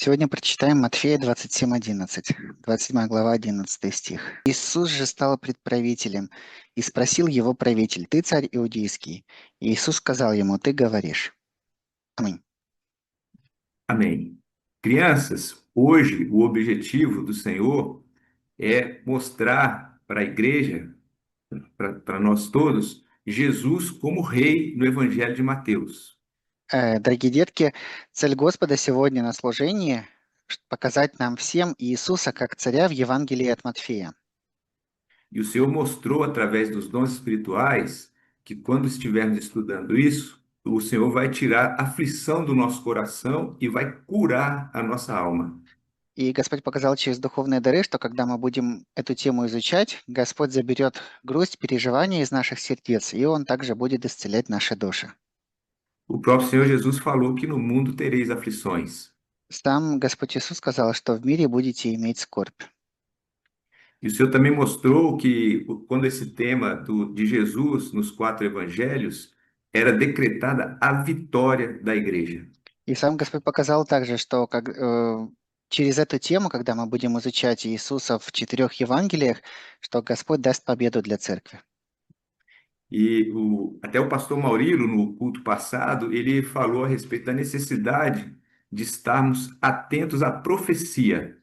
Сегодня прочитаем Матфея 27:11, 27 глава, 11 стих. «Иисус же стал предправителем, и спросил его правитель: Ты царь иудейский? И Иисус сказал ему: Ты говоришь». Аминь. Amém. Crianças, hoje o objetivo do Senhor é mostrar para a igreja, para nós todos, Jesus como rei no Evangelho de Mateus. Дорогие детки, цель Господа сегодня на служении — показать нам всем Иисуса как царя в Евангелии от Матфея. E o Senhor mostrou através dos dons espirituais que quando estivermos estudando isso, o Senhor vai tirar a aflição do nosso coração e vai curar a nossa alma. И Господь показал через духовные дары, что когда мы будем эту тему изучать, Господь заберет грусть, переживания из наших сердец, и Он также будет исцелять наши души. O próprio Senhor Jesus falou que no mundo tereis aflições. Сам Господь Иисус сказал, что в мире будете иметь скорбь. E o Senhor também mostrou que quando esse tema de Jesus nos quatro evangelhos era decretada a vitória da igreja. И сам Господь показал также, что через эту тему, когда мы будем изучать Иисуса в 4 Евангелиях, что Господь даст победу для церкви. Até o pastor Maurilo, no culto passado, ele falou a respeito da necessidade de estarmos atentos à profecia.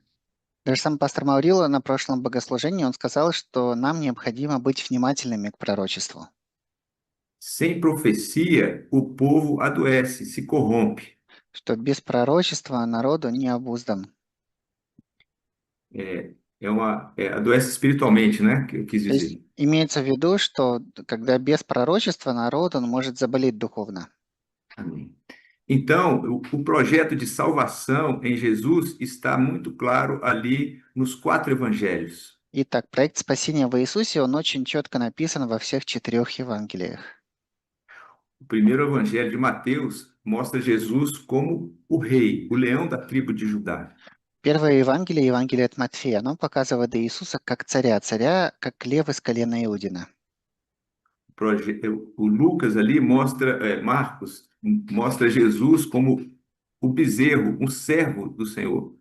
Даже сам пастор Маурило на прошлом богослужении, он сказал, что нам необходимо быть внимательными к пророчеству. Sem profecia, o povo adoece, se corrompe. Что без пророчества народу не обуздан. Adoece espiritualmente, né? Que eu quis То есть dizer. имеется в виду, что когда без пророчества народ, он может заболеть духовно. Amém. Então, o projeto de salvação em Jesus está muito claro ali nos quatro evangelhos. Итак, проект спасения в Иисусе, он очень четко написан во всех 4 Евангелиях. O primeiro evangelho de Mateus mostra Jesus como o rei, o leão da tribo de Judá. Первое Евангелие, Евангелие от Матфея, оно показывает Иисуса как царя, как лев из колена Иудина. O Lucas ali mostra, Marcos mostra Jesus como o bezerro, um servo do Senhor.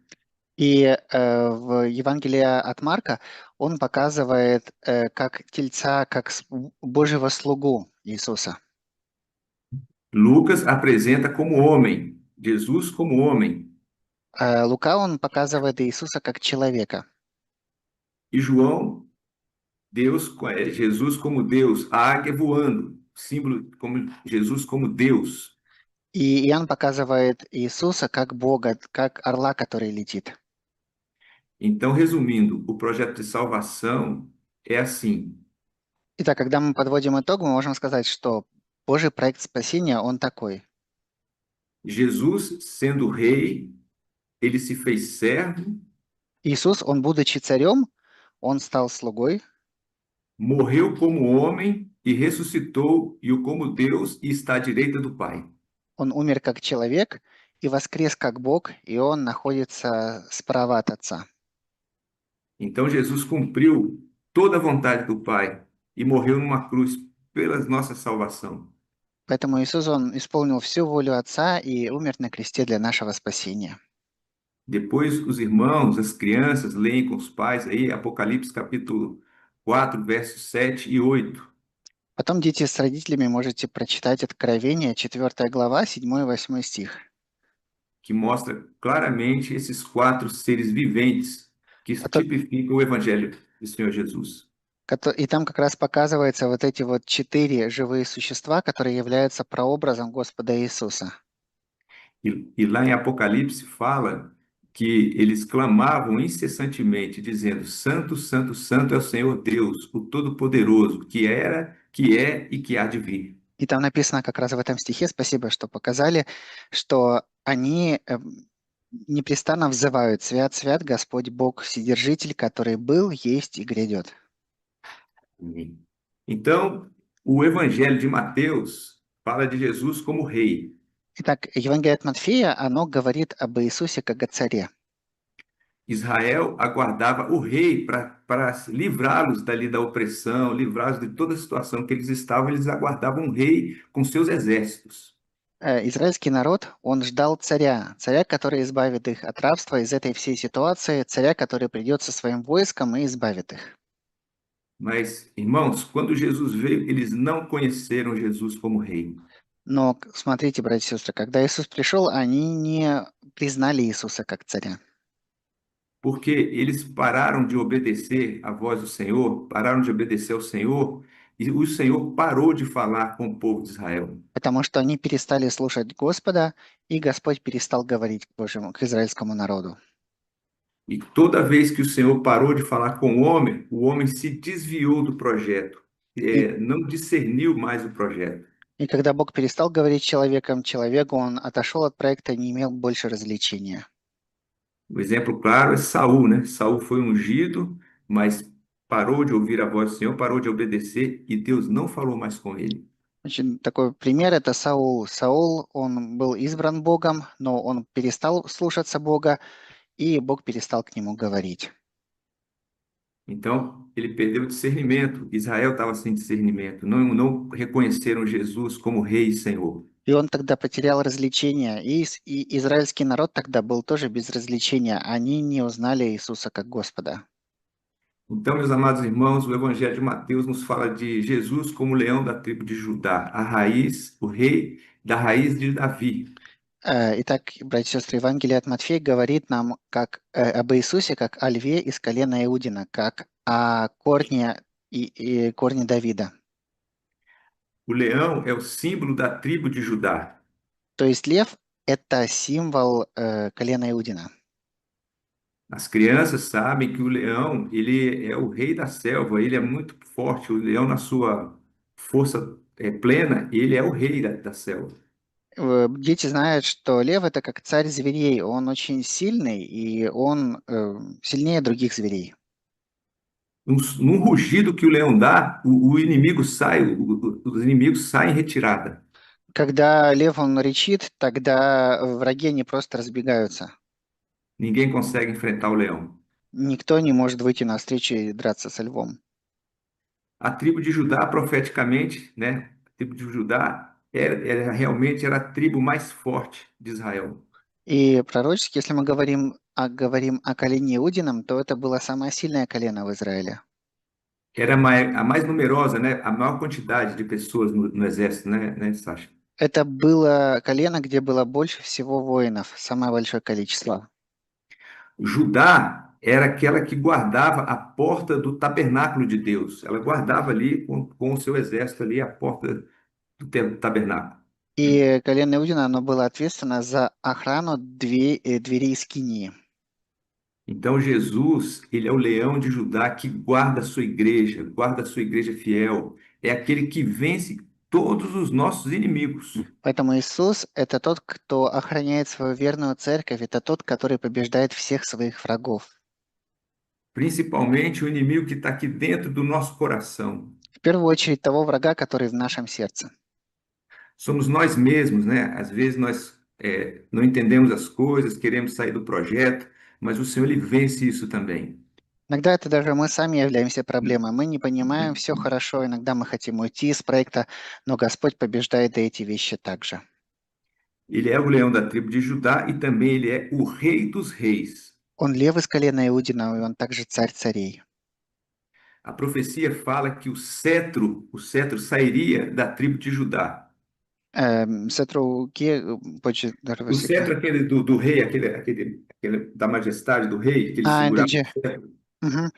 И в Евангелии от Марка он показывает как тельца, как Божьего слугу Иисуса. Lucas apresenta como homem, Jesus como homem. Лука он показывает Иисуса как человека. E João Jesus como Deus, a águia voando, símbolo como Jesus como Deus. И Иоанн показывает Иисуса как Бога, как орла, который летит. Então, resumindo, o projeto de salvação é assim. Итак, когда мы подводим итог, мы можем сказать, что Божий проект спасения, он такой. Jesus, sendo rei, ele se fez servo, Иисус, он, будучи царем, он стал слугой, morreu como homem e ressuscitou e o como Deus e está à direita do Pai. он умер как человек и воскрес как Бог, и он находится справа от Отца. Então Jesus cumpriu toda a vontade do Pai e morreu numa cruz pela nossa salvação. Поэтому Иисус, он исполнил всю волю Отца и умер на кресте для нашего спасения. Depois, os irmãos, as crianças, leem com os pais aí Apocalipse capítulo 4, versos 7 e 8. Потом дети с родителями можете прочитать Откровение, 4 глава, 7 и 8 стих. Que mostra claramente esses quatro seres viventes que tipificam o Evangelho do Senhor Jesus. И там как раз показываются вот эти вот 4 живые существа, которые являются прообразом Господа Иисуса. E lá em Apocalipse fala que eles clamavam incessantemente, dizendo: Santo, Santo, Santo é o Senhor Deus, o Todo-Poderoso, que era, que é e que há de vir. И там написано как раз в этом стихе, спасибо, что показали, что они непрестанно взывают: «Свят, свят Господь Бог, Вседержитель, который был, есть и грядет». Então, o Evangelho de Mateus fala de Jesus como rei. Итак, Евангелие от Матфея, оно говорит об Иисусе как о царе. Israel aguardava o rei para livrá-los dali da opressão, livrá-los de toda a situação que eles estavam. Eles aguardavam um rei com seus exércitos. Израильский народ, он ждал царя, царя, который избавит их от рабства из этой всей ситуации, царя, который придет со своим войском и избавит их. Mas, irmãos, quando Jesus veio, eles não conheceram Jesus como rei. Но смотрите, братья и сестры, когда Иисус пришел, они не признали Иисуса как царя. Porque eles pararam de obedecer à voz do Senhor, pararam de obedecer ao Senhor, e o Senhor parou de falar com o povo de Israel. Потому что они перестали слушать Господа, и Господь перестал говорить к Божьему, к израильскому народу. E toda vez que o Senhor parou de falar com o homem se desviou do projeto, И, não discerniu mais o projeto. и когда Бог перестал говорить с человеком, человеку он отошел от проекта, не имел больше развлечения. O exemplo claro é Saul, né? Saul foi ungido, mas parou de ouvir a voz do Senhor, parou de obedecer e Deus não falou mais com ele. Очень такой пример– это Саул. Саул, он был избран Богом, но он перестал слушаться Бога, и Бог перестал к нему говорить. Então, ele perdeu o discernimento. Israel estava sem discernimento. Não reconheceram Jesus como rei e senhor. И он тогда потерял развлечения, и израильский народ тогда был тоже без развлечения. Они не узнали Иисуса как Господа. Então, meus amados irmãos, o Evangelho de Mateus nos fala de Jesus como leão da tribo de Judá, a raiz, o rei da raiz de Davi. Итак, братья и сестры, Евангелие от Матфея говорит нам об Иисусе как о льве из колена Иудина, как о и корне Давида. O leão é o símbolo da tribo de Judá. То есть лев– это символ колена Иудина. As crianças sabem que o leão, ele é o rei da selva, ele é muito forte. O leão, na sua força plena, ele é o rei da selva. Дети знают, что лев– это как царь зверей. Он очень сильный, и он сильнее других зверей. Num rugido que o leão dá, o inimigo sai, os inimigos saem em retirada. Когда лев, он рычит, тогда враги, они просто разбегаются. Ninguém consegue enfrentar o leão. Никто не может выйти навстречу и драться со львом. A tribo de Judá, profeticamente, né? A tribo de Judá realmente era a tribo mais forte de Israel. И пророчески, если мы говорим о колене Иудином, то это было самое сильное колено в Израиле. Era a mais numerosa, né? A maior quantidade de pessoas no exército, né, Sasha? Это было колено, где было больше всего воинов, самое большое количество. Judá era aquela que guardava a porta do tabernáculo de Deus. Ela guardava ali com o seu exército ali a porta do tabernáculo. И колено Иудина, оно было ответственно за охрану дверей скинии. Então Jesus, ele é o leão de Judá que guarda a sua igreja fiel. É aquele que vence todos os nossos inimigos. Поэтому Иисус– это тот, кто охраняет свою верную церковь, это тот, который побеждает всех своих врагов. Principalmente o inimigo que está aqui dentro do nosso coração. В первую очередь того врага, который в нашем сердце. Somos nós mesmos, né? Às vezes nós não entendemos as coisas, queremos sair do projeto, mas o Senhor, ele vence isso também. Иногда это даже мы сами являемся проблемой. Мы не понимаем, все хорошо, иногда мы хотим уйти из проекта, но Господь побеждает и эти вещи также. Ele é o leão da tribo de Judá e também ele é o rei dos reis. Он лев из колена Иудина, и он также царь царей. A profecia fala que o cetro sairia da tribo de Judá. Сетру Ке, позже O cetro aquele do rei, aquele da majestade do rei, que ele это segurava же. o cetro. Мгм.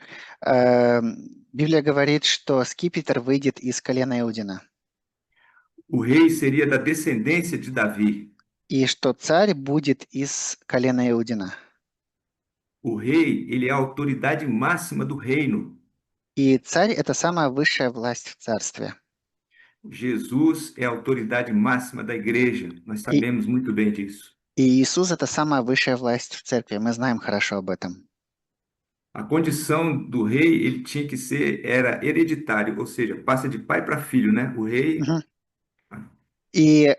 Библия говорит, что скипетр выйдет из колена Иудина, O rei seria da descendência de Davi. и что царь будет из колена Иудина. O rei, ele é a autoridade máxima do reino. И царь– это самая высшая власть в царстве. Jesus é a autoridade máxima da igreja. Nós И, sabemos muito bem disso. и Иисус– это самая высшая власть в церкви. Мы знаем хорошо об этом. A condição do rei, ele tinha que ser, era hereditário, ou seja, passa de pai para filho, né? O rei. Мгм. И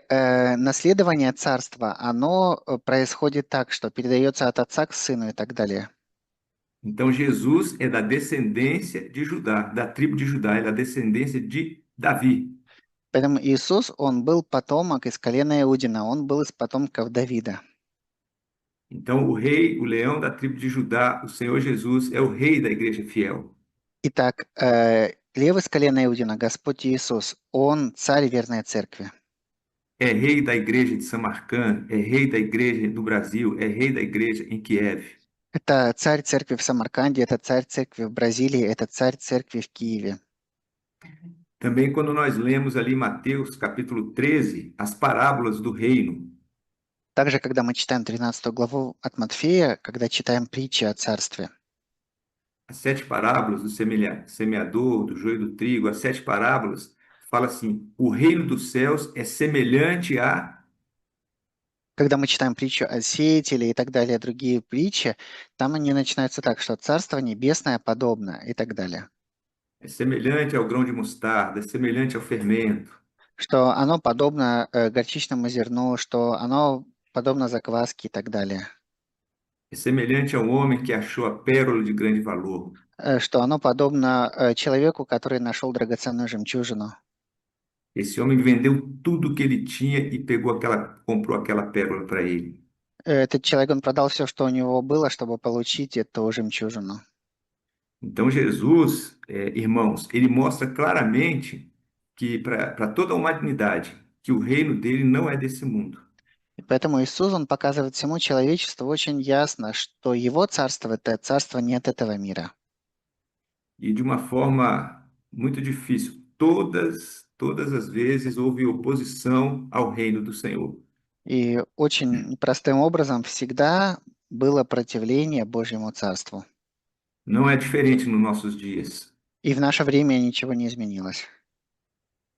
наследование царства, оно происходит так, что передается от отца к сыну и так далее. Então Jesus é da descendência de Judá, da tribo de Judá, é da descendência de Davi. Поэтому Иисус, он был потомок из колена Иудина, он был из потомков Давида. Então, o rei, o leão da tribo de Judá, o Senhor Jesus, é o rei da igreja fiel. Итак, лев из колена Иудина, Господь Иисус, он царь верной церкви. É rei da igreja de Samarcã, é rei da igreja do Brasil, é rei da igreja em Kiev. Это царь церкви в Самарканде, это царь церкви в Бразилии, это царь церкви в Киеве. Também quando nós lemos ali Mateus capítulo 13, as parábolas do reino, Также, когда мы читаем 13 главу от Матфея, когда читаем притчи о царстве, as sete parábolas do semeador, do joio do trigo, as sete parábolas, fala assim: o reino dos céus é semelhante a, когда мы читаем притчу о сеятеле и так далее, другие притчи, там они начинаются так, что царство небесное подобно и так далее. é semelhante ao grão de mostarda, é semelhante ao fermento. Что оно подобно горчичному зерну, что оно подобно закваске и так далее. É semelhante ao homem que achou a pérola de grande valor. Что оно подобно человеку, который нашел драгоценную жемчужину. Esse homem vendeu tudo que ele tinha e comprou aquela pérola para ele. Этот человек, он продал все, что у него было, чтобы получить эту жемчужину. Então Jesus, irmãos, ele mostra claramente que para toda a humanidade que o reino dele não é desse mundo. И поэтому Иисус, он показывает всему человечеству очень ясно, что его царство– это царство не от этого мира. E de uma forma muito difícil, todas as vezes houve oposição ao reino do Senhor. И очень простым образом всегда было противление Божьему царству. Não é diferente nos nossos dias. И в наше время ничего не изменилось.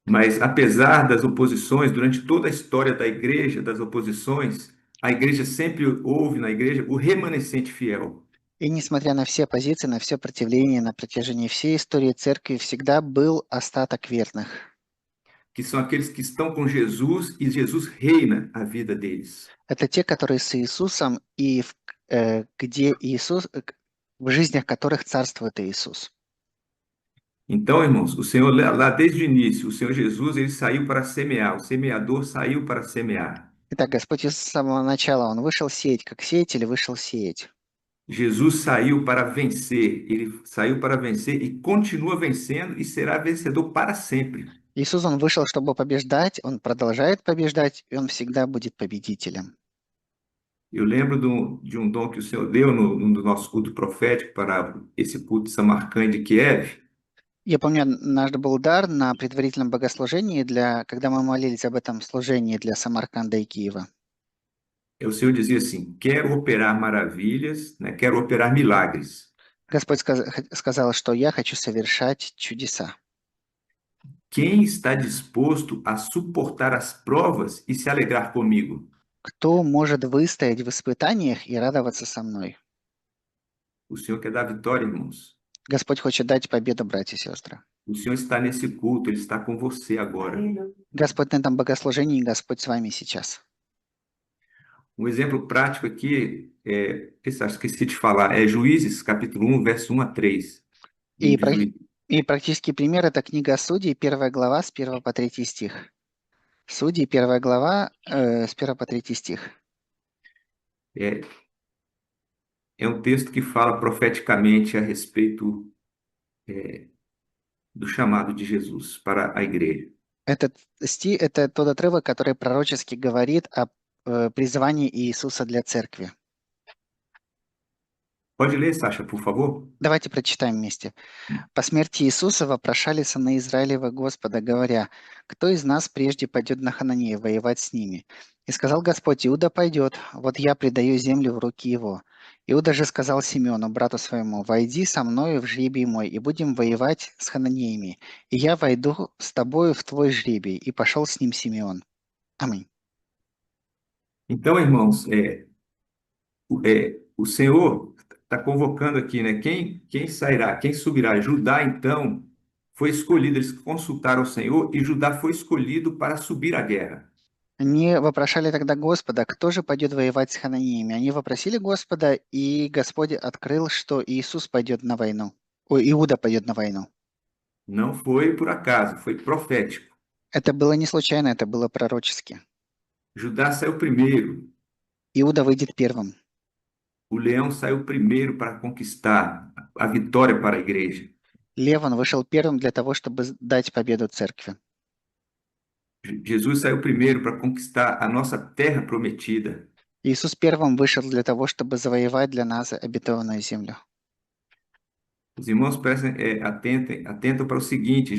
Mas apesar das oposições, durante toda a história da igreja, das oposições, a igreja sempre houve na igreja o remanescente fiel. И несмотря на все позиции, на все противления, на протяжении всей истории церкви всегда был остаток верных. Que são aqueles que estão com Jesus e Jesus reina a vida deles. Это те, которые с Иисусом и где Иисус, в жизнях которых царствует Иисус. Então, irmãos, o Senhor lá desde o início, o Senhor Jesus, ele saiu para semear, o semeador saiu para semear. Итак, Господь Иисус с самого начала, Он вышел сеять, как сеятель вышел сеять. Jesus saiu para vencer, ele saiu para vencer e continua vencendo e será vencedor para sempre. Иисус, Он вышел, чтобы побеждать, Он продолжает побеждать, и Он всегда будет победителем. Eu lembro de um dom que o Senhor deu num do nosso culto profético para esse culto de Samarcã de Kiev. Я помню, наш был дар на предварительном богослужении, когда мы молились об этом служении для Самарканда и Киева. O Senhor dizia assim: quero operar maravilhas, né? Quero operar milagres. Господь сказал, что я хочу совершать чудеса. Quem está disposto a suportar as provas e se alegrar comigo? Кто может выстоять в испытаниях и радоваться со мной? O Senhor quer dar vitória, irmãos. Господь хочет дать победу, братья и сестры. O Senhor está nesse culto, Ele está com você agora. Господь на этом богослужении, Господь с вами сейчас. Um exemplo prático aqui, esqueci de falar, é Juízes, capítulo 1, verso 1 a 3. И практический пример– это книга Судей, 1 глава, с 1 по 3 стих. Судей, 1 глава, с 1 по 3 стих. É um texto que fala profeticamente a respeito do chamado de Jesus para a igreja. Этот стих– это тот отрывок, который пророчески говорит о призвании Иисуса для церкви. Pode ler, Саша, por favor? Давайте прочитаем вместе. «По смерти Иисуса вопрошали сыны Израилева Господа, говоря, кто из нас прежде пойдет на Хананея воевать с ними? И сказал Господь, Иуда пойдет, вот я предаю землю в руки его. Иуда же сказал Симеону, брату своему, войди со мною в жребий мой, и будем воевать с Хананеями. И я войду с тобою в твой жребий. И пошел с ним Симеон». Аминь. Então, irmãos, o Senhor está convocando aqui, né? Quem sairá, quem subirá? Judá, então, foi escolhido, eles consultaram o Senhor e Judá foi escolhido para subir à guerra. Они вопрошали тогда Господа, кто же пойдет воевать с Хананеями. Они вопросили Господа, и Господь открыл, что Иисус пойдет на войну. Иуда пойдет на войну. Não foi por acaso, foi profético. Это было не случайно, это было пророчески. Judá saiu primeiro, Иуда выйдет первым. o leão saiu primeiro para conquistar a vitória para a igreja. Лев, он вышел первым для того, чтобы дать победу церкви. Jesus saiu primeiro para conquistar a nossa terra prometida. Иисус первым вышел для того, чтобы завоевать для нас обетованную землю. Os irmãos atentam para o seguinte: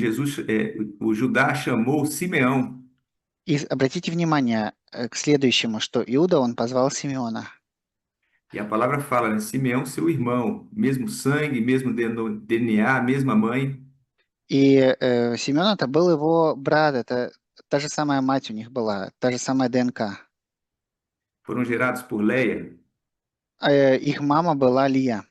o Judá chamou Simeão. И обратите внимание к следующему, что Иуда, он позвал Симеона. E a palavra fala, né? Simeão, seu irmão, mesmo sangue, mesmo DNA, mesma mãe. И Симеон это был его брат, это та же самая мать у них была, та же самая ДНК. Foram gerados por Leia. Их мама была Лия.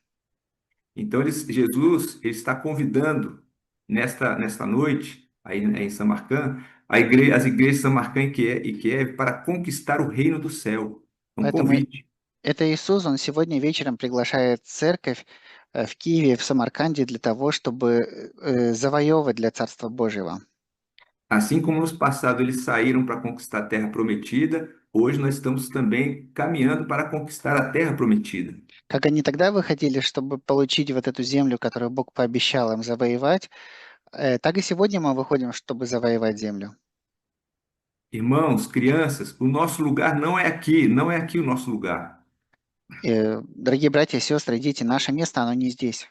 Então Jesus ele está convidando nesta noite aí em Samarcã as igrejas de Samarcã e Kiev para conquistar o reino do céu. Um Поэтому convite. это Иисус, он сегодня вечером приглашает церковь в Киеве, в Самарканде для того, чтобы завоевывать для Царства Божьего. Assim como no passado eles saíram para conquistar a terra prometida, hoje nós estamos também caminhando para conquistar a terra prometida. Как они тогда выходили, чтобы получить вот эту землю, которую Бог пообещал им завоевать, так и сегодня мы выходим, чтобы завоевать землю. Irmãos, crianças, o nosso lugar não é aqui o nosso lugar. Дорогие братья, сестры, дети, наше место, оно не здесь.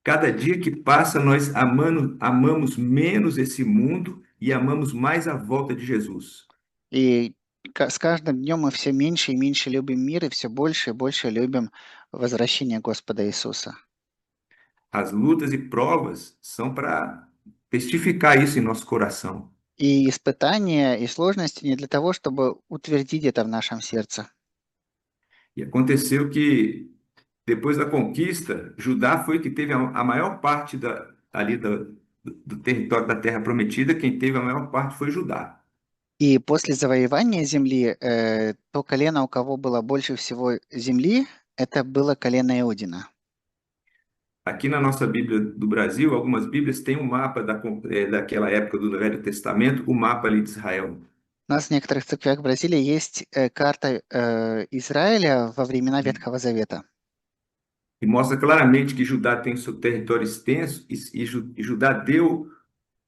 Cada dia que passa, nós amamos menos esse mundo e amamos mais a volta de Jesus. И с каждым днем мы все меньше и меньше любим мир, и все больше и больше любим возвращение Господа Иисуса. As lutas e provas são para testificar isso em nosso coração. И испытания, и сложности не для того, чтобы утвердить это в нашем сердце. E aconteceu que, depois da conquista, Judá foi que teve a maior parte do território da Terra Prometida, quem teve a maior parte foi Judá. И после завоевания земли, то колено, у кого было больше всего земли, это было колено Иудина. Aqui na nossa Bíblia do Brasil, algumas Bíblias têm um mapa daquela época do Velho Testamento, o mapa ali de Israel. У нас в некоторых церквях Бразилии есть карта Израиля во времена Ветхого Завета. E mostra claramente que Judá tem o seu território extenso e Judá deu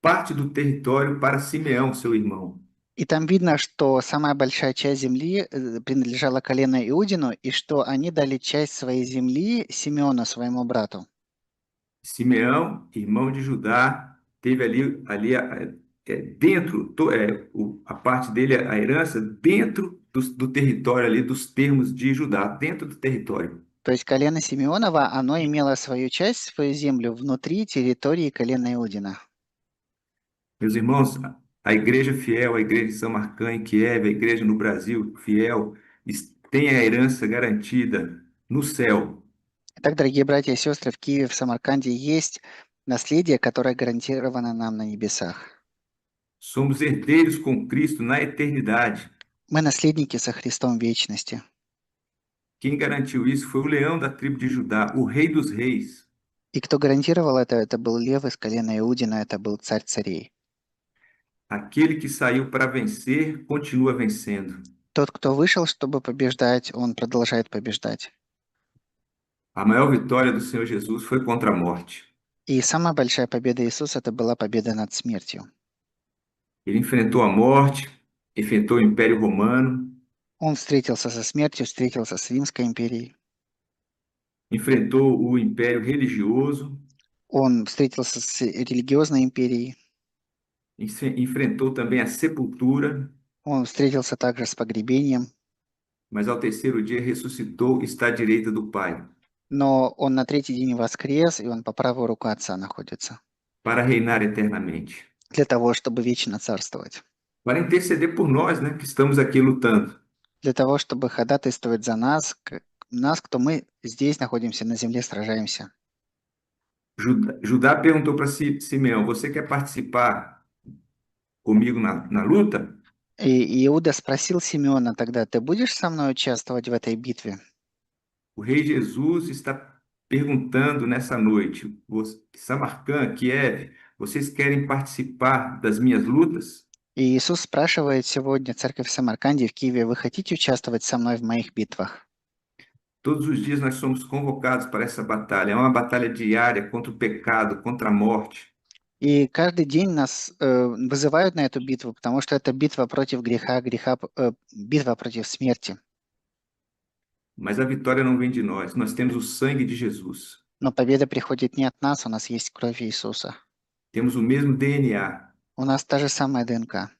parte do território para Simeão, seu irmão. И там видно, что самая большая часть земли принадлежала колену Иудину, и что они дали часть своей земли Симеону, своему брату. Simeão, irmão de Judá, teve dentro, a parte dele, a herança, dentro do território ali, dos termos de Judá, dentro do território. То есть колено Симеонова, оно имело свою часть, свою землю внутри территории колена Иудина. Meus irmãos, a igreja fiel, a igreja de São Marcão em Kiev, a igreja no Brasil fiel, tem a herança garantida no céu. Итак, дорогие братья и сестры, в Киеве, в Самарканде есть наследие, которое гарантировано нам на небесах. Somos herdeiros com Cristo na eternidade. Мы наследники со Христом в вечности. Quem garantiu isso foi o leão da tribo de Judá, o rei dos reis. И кто гарантировал это был Лев из колена Иудина, это был царь царей. Aquele que saiu para vencer, continua vencendo. Тот, кто вышел, чтобы побеждать, он продолжает побеждать. A maior vitória do Senhor Jesus foi contra a morte. И самая большая победа Иисуса, это была победа над смертью. Ele enfrentou a morte, enfrentou o Império Romano, Он встретился со смертью, встретился с Римской империей. enfrentou o Império Religioso, Он встретился с религиозной империей. enfrentou também a sepultura, Он встретился также с погребением. mas ao terceiro dia ressuscitou e está à direita do Pai, Но он на третий день воскрес, и он по правую руку Отца находится. para reinar eternamente. Для того, чтобы вечно царствовать. Para interceder por nós, né, que estamos aqui lutando. Для того, чтобы ходатайствовать за нас, кто мы здесь находимся, на земле сражаемся. Judá perguntou para Simeão: você quer participar comigo na luta? И Иуда спросил Симеона тогда: ты будешь со мной участвовать в этой битве? O rei Jesus está perguntando nessa noite, Samarcã, Kiev, vocês querem participar das minhas lutas? И Иисус спрашивает сегодня церковь в Самарканде, в Киеве, вы хотите участвовать со мной в моих битвах? Todos os dias nós somos convocados para essa batalha. É uma batalha diária contra o pecado, contra a morte. И каждый день нас вызывают на эту битву, потому что это битва против греха, битва против смерти. Mas a vitória não vem de nós. Nós temos o sangue de Jesus. Но победа приходит не от нас, у нас есть кровь Иисуса. Temos o mesmo DNA. У нас та же самая ДНК.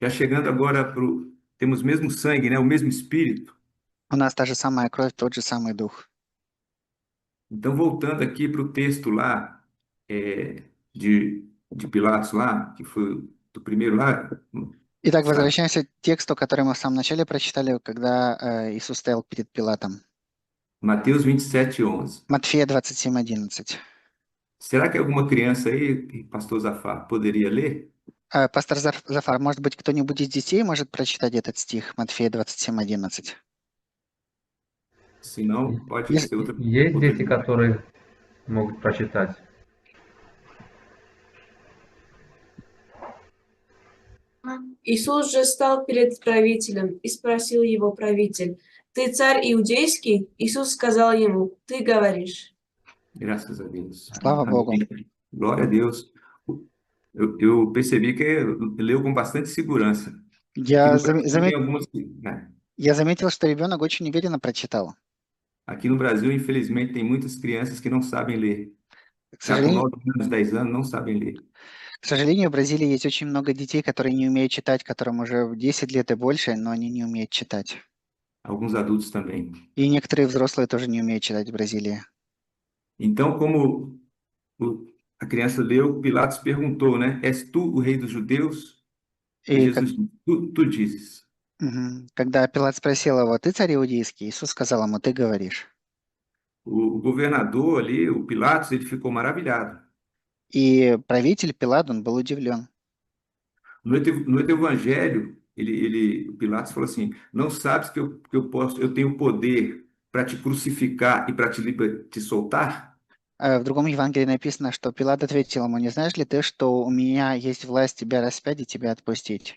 Já chegando agora para o. Temos o mesmo sangue, né? O mesmo espírito. У нас та же самая кровь, тот же самый дух. Então, voltando aqui para o texto lá, de Pilatos lá, que foi do primeiro lá, Итак, sabe? возвращаемся к тексту, который мы в самом начале прочитали, когда Иисус стоял перед Пилатом. Mateus 27:11. Матфея 27:11. Será que alguma criança aí, pastor Zafar, poderia ler? Пастор Зафар, может быть, кто-нибудь из детей может прочитать этот стих, Матфея 27:11? Se não, pode Если- ser outra, Есть outra дети, língua. которые могут прочитать? Иисус же стал перед правителем, и спросил его правитель: «Ты царь иудейский?» Иисус сказал ему: «Ты говоришь». Graças a Deus. Слава Богу. Amém. Glória a Deus. Eu percebi que leu com bastante segurança. Aqui Я, no зам- Brasil заме- tem algumas, né? я заметил, что ребенок очень уверенно прочитал. Aqui no Brasil, infelizmente, tem muitas crianças que não sabem ler. К Já com сожалению, 9 anos, 10 anos, não sabem ler. к сожалению, в Бразилии есть очень много детей, которые не умеют читать, которым уже 10 лет и больше, но они не умеют читать. Alguns adultos também. И некоторые взрослые тоже не умеют читать в Бразилии. Então, como a criança leu, Pilatos perguntou, né? És tu o rei dos judeus? Aí И Jesus disse, tu dizes. когда Пилат спросил его, ты царь иудейский? Иисус сказал ему, ты говоришь. O governador ali, o Pilatos, ele ficou maravilhado. И правитель Пилат, он был удивлен. No evangelho, o Pilatos falou assim: não sabes que eu tenho poder para te crucificar e para te soltar? В другом Евангелии написано, что Пилат ответил ему, не знаешь ли ты, что у меня есть власть тебя распять и тебя отпустить?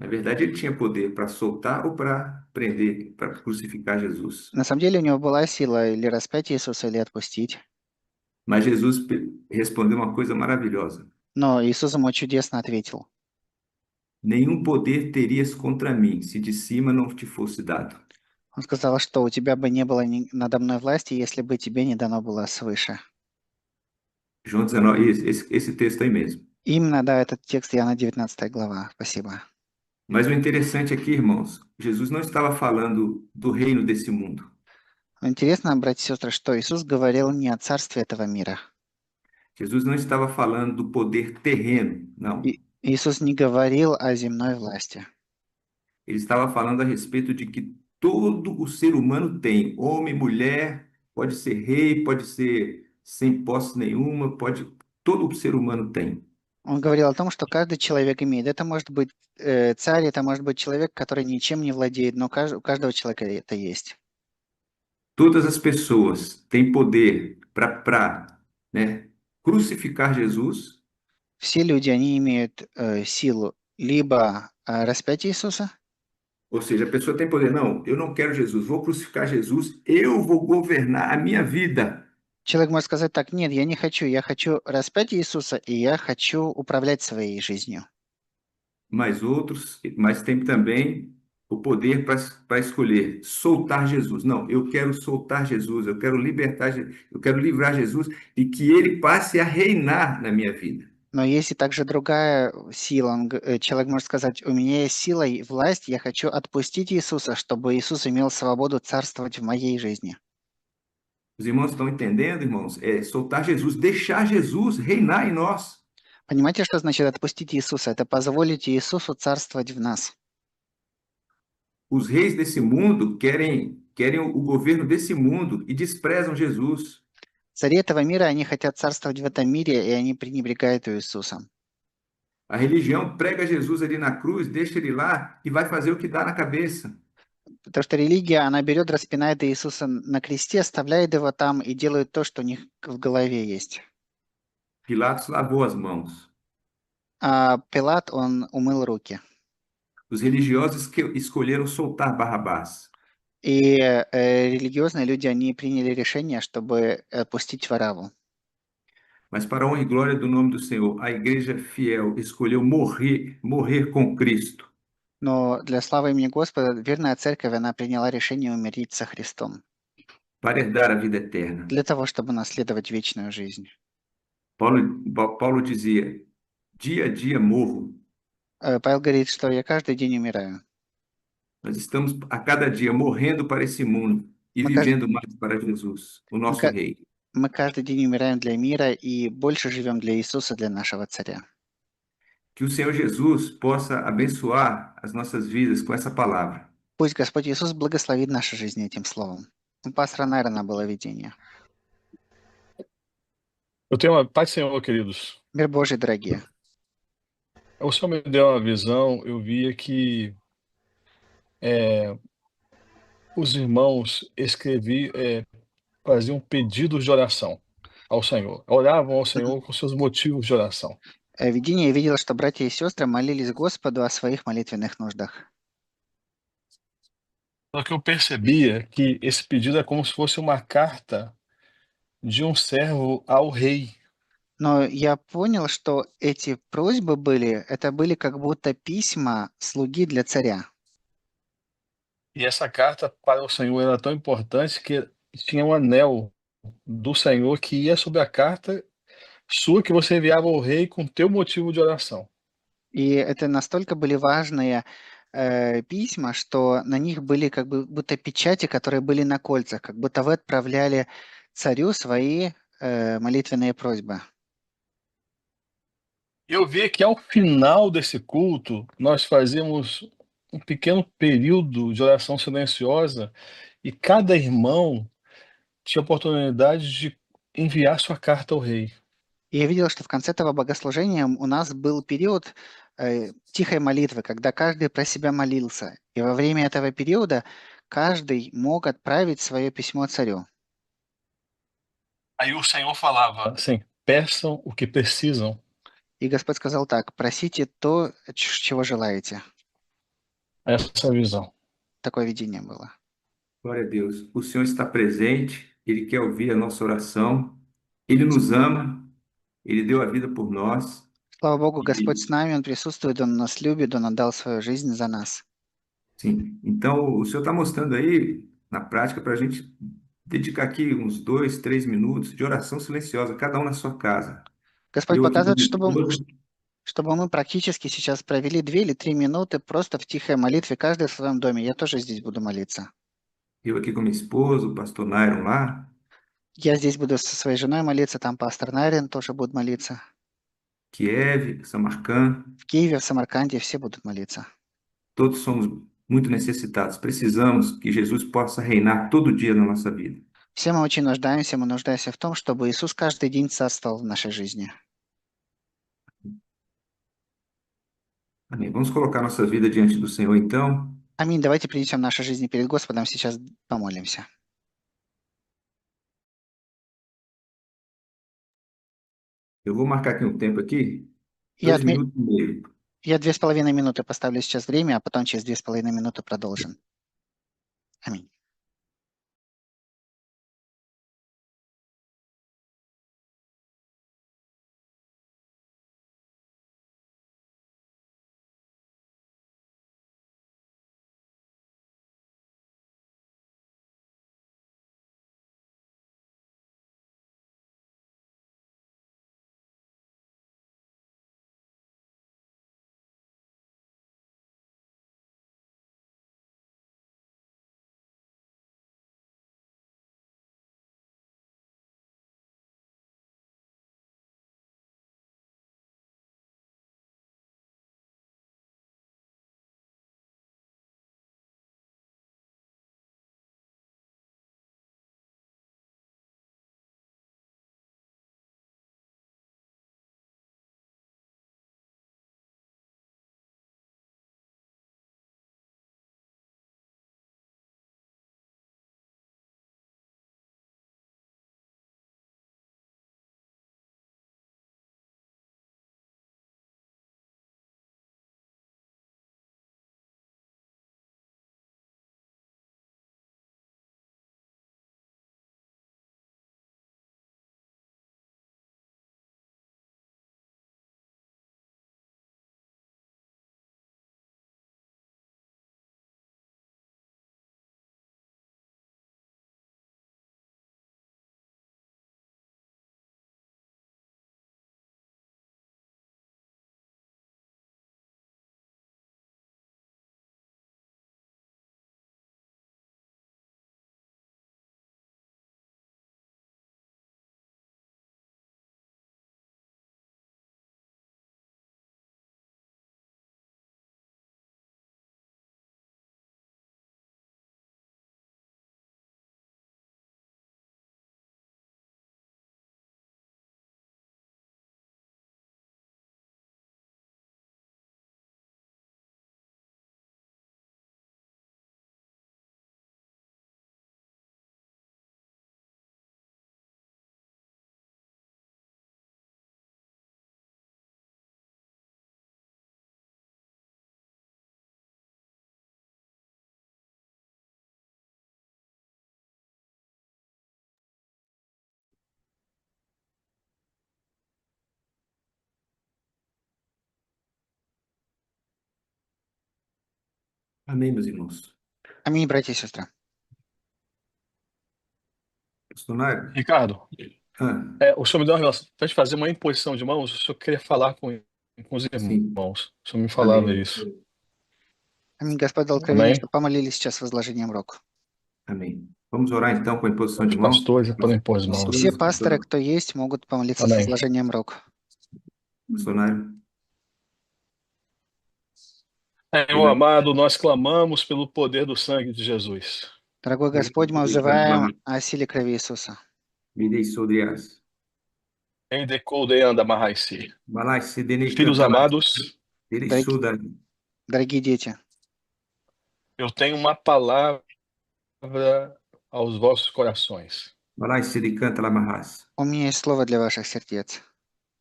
Na verdade, ele tinha poder para soltar ou para prender, para crucificar Jesus. На самом деле у него была сила или распять Иисуса, или отпустить. Mas Jesus respondeu uma coisa maravilhosa: Но Иисус ему чудесно ответил. nenhum poder terias contra mim se de cima não te fosse dado. Он сказал, что у тебя бы не было надо мной власти, если бы тебе не дано было свыше. João 19, esse texto aí mesmo. Именно, да, этот текст Иоанна 19 глава. Спасибо. Mas o interessante aqui, irmãos, Jesus não estava falando do reino desse mundo. Интересно, братья и сестры, что Иисус говорил не о царстве этого мира. Jesus não estava falando do poder terreno, não. Иисус не говорил о земной власти. Ele estava falando a respeito de que todo o ser humano tem, homem, mulher, pode ser rei, pode ser sem posse nenhuma, todo o ser humano tem. Он говорил о том, что каждый человек имеет. Это может быть царь, это может быть человек, который ничем не владеет, но у каждого человека это есть. Todas as pessoas têm poder para, né, crucificar Jesus. Все люди, они имеют силу либо распять Иисуса, Ou seja, a pessoa tem poder, não, eu não quero Jesus, vou crucificar Jesus, eu vou governar a minha vida. человек может сказать так, нет, я не хочу, я хочу распять Иисуса, и я хочу управлять своей жизнью. Mas tem também o poder para escolher soltar Jesus. Não, eu quero soltar Jesus, eu quero libertar, eu quero livrar Jesus e que ele passe a reinar na minha vida. Но есть и также другая сила. Человек может сказать, у меня есть сила и власть, я хочу отпустить Иисуса, чтобы Иисус имел свободу царствовать в моей жизни. Os irmãos estão entendendo, irmãos? É soltar Jesus, deixar Jesus reinar em nós. Понимаете, что значит отпустить Иисуса? Это позволить Иисусу царствовать в нас. Os reis desse mundo querem o governo desse mundo e desprezam Jesus. Цари этого мира, они хотят царствовать в этом мире, и они пренебрегают Иисусом. A religião prega Jesus ali na cruz, deixa ele lá e vai fazer o que dá na cabeça. Потому что религия, она берет, распинает Иисуса на кресте, оставляет его там и делает то, что у них в голове есть. Pilatos lavou as mãos. А Пилат, он умыл руки. Os religiosos escolheram soltar Barrabás. И религиозные люди, они приняли решение, чтобы отпустить Вараву. Mas para a honra e glória do nome do Senhor, a igreja fiel escolheu morrer com Cristo. Но для славы имени Господа, верная церковь, она приняла решение умереть со Христом. Para herdar a vida eterna. Для того, чтобы наследовать вечную жизнь. Paulo dizia: dia a dia morro. Павел говорит, что я каждый день умираю. Nós estamos a cada dia morrendo para esse mundo e Мы, кажд- vivendo mais para Jesus, o мы nosso ка- Rei. мы каждый день умираем для мира и больше живем для Иисуса, для нашего Царя. Que o Senhor Jesus possa abençoar as nossas vidas com essa palavra. Пусть Господь Иисус благословит наши жизни этим словом. У пастора Найрона было видение. Eu tenho uma paz, Senhor, queridos. Мир Божий, дорогие. O Senhor me deu uma visão, eu via que os irmãos faziam pedidos de oração ao Senhor. Oravam ao Senhor com seus motivos de oração. Видение я видел, что братья и сестры молились Господу о своих молитвенных нуждах. Só que eu percebia que esse pedido é como se fosse uma carta de um servo ao rei. Но я понял, что эти просьбы это были как будто письма слуги для царя. E essa carta para o Senhor era tão importante que tinha um anel do Senhor que ia sobre a carta sua que você enviava ao rei com teu motivo de oração. И это настолько были важные письма, что на них были как будто печати, которые были на кольцах, как будто вы отправляли царю свои молитвенные просьбы. Eu vi que ao final desse culto, nós fazíamos um pequeno período de oração silenciosa e cada irmão tinha oportunidade de enviar sua carta ao rei. И я видел, что в конце этого богослужения у нас был период тихой молитвы, когда каждый про себя молился. И во время этого периода каждый мог отправить свое письмо царю. Aí o Senhor falava assim: peçam o que precisam. И Господь сказал так: просите то, чего желаете. Essa visão. Такое видение было. Glória a Deus. O Senhor está presente, Ele quer ouvir a nossa oração, Ele nos ama, Ele deu a vida por nós. Слава Богу, Господь E, с нами, Он присутствует, Он нас любит, Он отдал свою жизнь за нас. sim, então o Senhor está mostrando aí, na prática, para a gente dedicar aqui uns 2, 3 minutos de oração silenciosa, cada um na sua casa. Господь Eu aqui com a показывает, minha esposa, чтобы мы практически сейчас провели 2 или 3 минуты просто в тихой молитве, каждый в своем доме. Я тоже здесь буду молиться. eu aqui com minha esposa, o pastor Nairon lá, Я здесь буду со своей женой молиться, там пастор Найрен тоже будет молиться. Kiev, Samarcand, В Киеве, в Самарканде все будут молиться. todos somos muito necessitados. Precisamos que Jesus possa reinar todo dia na nossa vida. Все мы очень нуждаемся, мы нуждаемся в том, чтобы Иисус каждый день царствовал в нашей жизни. Amém. Vamos colocar nossa vida diante do Senhor, então. Аминь. Давайте принесем наши жизни перед Господом, сейчас помолимся. Eu vou marcar aqui um tempo aqui, Я, 2 minutos e meio. я 2,5 минуты поставлю сейчас время, а потом через 2,5 минуты продолжим. Аминь. Amém, meus irmãos. Аминь, братья и сестры. Pastor Nário? Ricardo, Ah, o senhor me deu uma relação. Para fazer uma imposição de mãos, o senhor queria falar com os sim. irmãos. O senhor me falava Amém. isso. Аминь, Господь дал откровение, Amém? что помолились сейчас возложением рук. Amém. Vamos orar então com a imposição de Os mãos. pastores podem impor as mãos. Все пасторы, кто есть, могут помолиться с Аминь. возложением рук. Pastor Nário. Senhor amado, nós clamamos pelo poder do sangue de Jesus. Дорогой Господь, мы взываем о силе крови Иисуса. Me dei sodrias. Em decoldeanda marraisi. Balai se denei Filhos cantar. amados, Dele Dai- suda. Дорогие дети, eu tenho uma palavra aos vossos corações. Balai se de canta la marras. у меня есть слово для ваших сердец.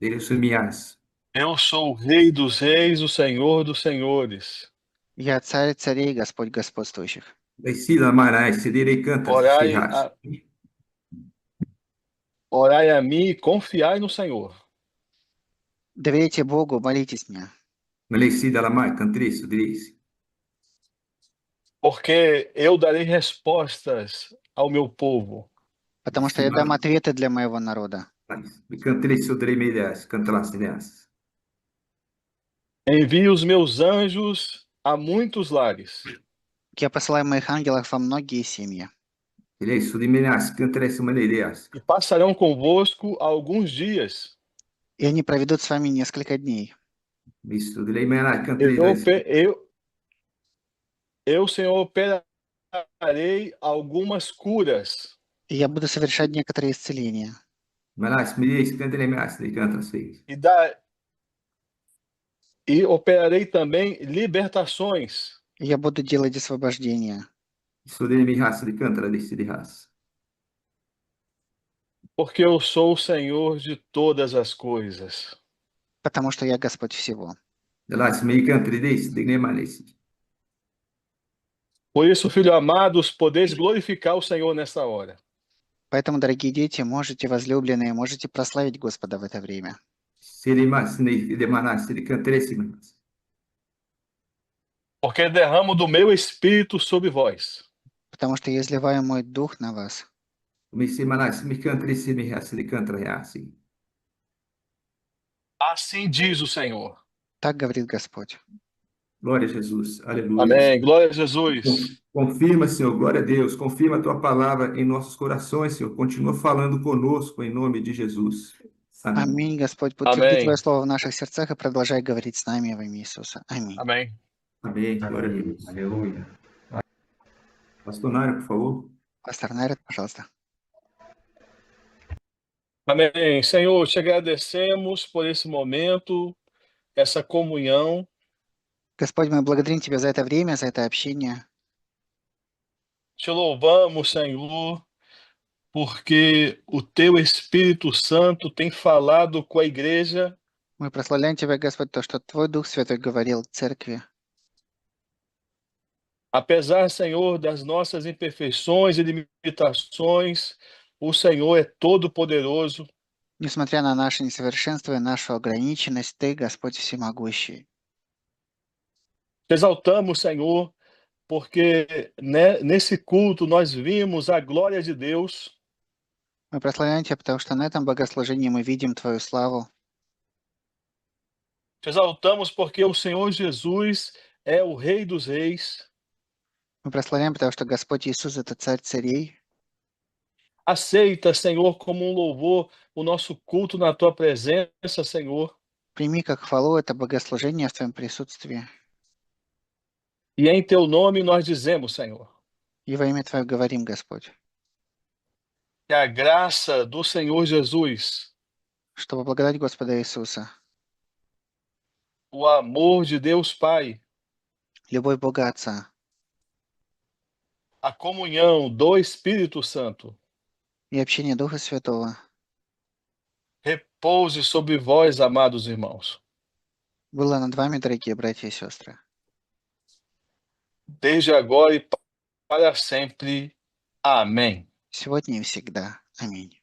Dele sumias. Eu sou o Rei dos Reis, o Senhor dos Senhores. Я царь царей, Господь господствующих. Descida marais se dele canta. Orai a mim e confiai no Senhor. Доверяйте Богу, молитесь мне, Melecida la mai cantriço diz. Porque eu darei respostas ao meu povo. потому что я дам ответы для моего народа. Me cantriço dremedias. Canta las cineas. Envio os meus anjos a muitos lares. Я посылаю моих ангелов во многие семьи, Ele de menias. Cantriço maneiras. E passarão convosco alguns dias. и они проведут с вами несколько дней. Misto de menias. Eu, Cantriço. Senhor, operarei algumas curas. И я буду совершать некоторые исцеления. Malas me diz canta lemias. De canta seis. E operarei também libertações. И я буду делать освобождение, Isso de me raça de canta la de raça. Porque eu sou o Senhor de todas as coisas. потому что я Господь всего. Delas me canta de nemales. Por isso, filho amados, podeis glorificar o Senhor nesta hora. Поэтому, дорогие дети, можете, возлюбленные, можете прославить Господа в это время. Serimas de manas de cantrecimas. Porque derramo do meu espírito sobre vós. Потому что я изливаю мой дух на вас. Me semanas me cantreci me raça de cantra raça. Assim diz o Senhor. Так говорит Господь. Glória a Jesus. Aleluia. Amém. Glória a Jesus. Confirma, Senhor, glória a Deus. Confirma a tua palavra em nossos corações, Senhor. Continua falando conosco em nome de Jesus. Amém. Аминь, Господь. Подтверди Аминь. Твое Слово в наших сердцах и продолжай говорить с нами во имя Иисуса. Аминь. Amém. Amém. Glória a Amém. Deus. Aleluia. Pastor Nário, por favor. Пастор Нарет, пожалуйста. Amém. Senhor, te agradecemos por esse momento, essa comunhão. Господь, мы благодарим Тебя за это время, за это общение. Te louvamos, Senhor, porque o Teu Espírito Santo tem falado com a igreja. Мы прославляем Тебя, Господь, то, что Твой Дух Святой говорил Церкви. Apesar, Senhor, das nossas imperfeições e limitações, o Senhor é todo-poderoso. Несмотря на наше несовершенство и нашу ограниченность, Ты, Господь Всемогущий. Te exaltamos, Senhor, porque nesse culto nós vimos a glória de Deus. Мы прославляем Тебя, потому что на этом богослужении мы видим Твою славу. Te exaltamos porque o Senhor Jesus é o Rei dos Reis. Мы прославляем, потому что Господь Иисус – это Царь царей. Aceita, Senhor, como um louvor o nosso culto na Tua presença, Senhor. Прими как хвалу это богослужение в Твоем присутствии. E em Teu nome nós dizemos, Senhor, И во имя Твое говорим, Господь, que a graça do Senhor Jesus, чтобы благодать Господа Иисуса, o amor de Deus Pai, любовь Бога Отца a comunhão do Espírito Santo и общение Духа Святого repouse sobre vós, amados irmãos, было над вами, дорогие братья и сестры, desde agora e para sempre. Amém. сегодня и всегда. Аминь.